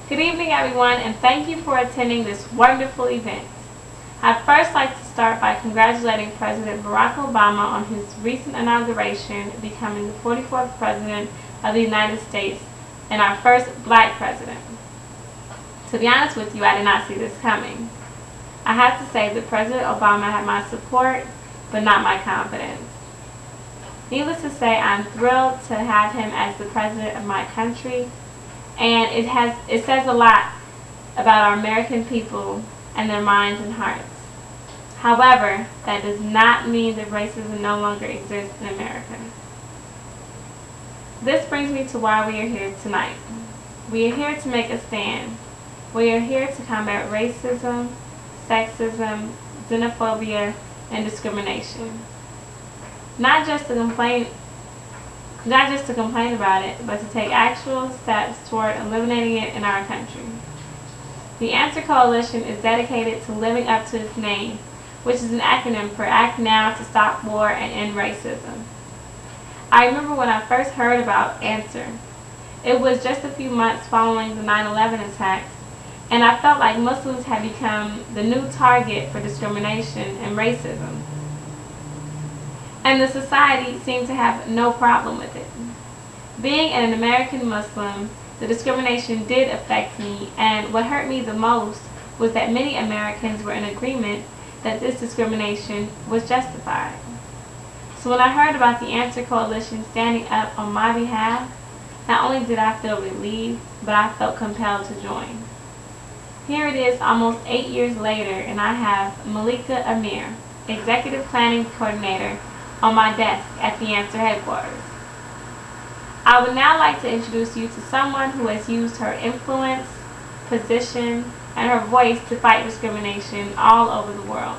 Good evening, everyone, and thank you for attending this wonderful event. I'd first like to start by congratulating President Barack Obama on his recent inauguration, becoming the 44th President of the United States and our first black president. To be honest with you, I did not see this coming. I have to say that President Obama had my support, but not my confidence. Needless to say, I'm thrilled to have him as the president of my country, and it says a lot about our American people and their minds and hearts. However, that does not mean that racism no longer exists in America. This brings me to why we are here tonight. We are here to make a stand. We are here to combat racism, sexism, xenophobia, and discrimination. Not just to complain about it, but to take actual steps toward eliminating it in our country. The Answer Coalition is dedicated to living up to its name, which is an acronym for Act Now to Stop War and End Racism. I remember when I first heard about Answer. It was just a few months following the 9/11 attacks, and I felt like Muslims had become the new target for discrimination and racism. And the society seemed to have no problem with it. Being an American Muslim, the discrimination did affect me, and what hurt me the most was that many Americans were in agreement that this discrimination was justified. So when I heard about the Answer Coalition standing up on my behalf, not only did I feel relieved, but I felt compelled to join. Here it is almost 8 years later, and I have Malika Amir, Executive Planning Coordinator, on my desk at the Answer headquarters. I would now like to introduce you to someone who has used her influence, position, and her voice to fight discrimination all over the world.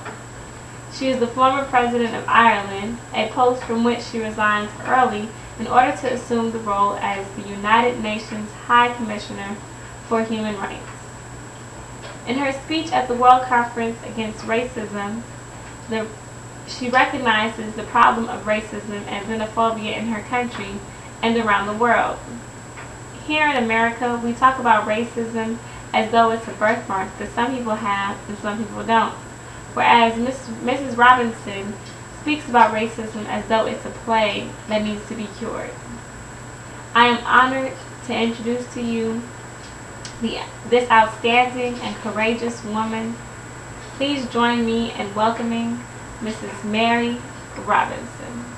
She is the former President of Ireland, a post from which she resigned early in order to assume the role as the United Nations High Commissioner for Human Rights. In her speech at the World Conference Against Racism, she recognizes the problem of racism and xenophobia in her country and around the world. Here in America, we talk about racism as though it's a birthmark that some people have and some people don't, whereas Mrs. Robinson speaks about racism as though it's a plague that needs to be cured. I am honored to introduce to you this outstanding and courageous woman. Please join me in welcoming Mrs. Mary Robinson.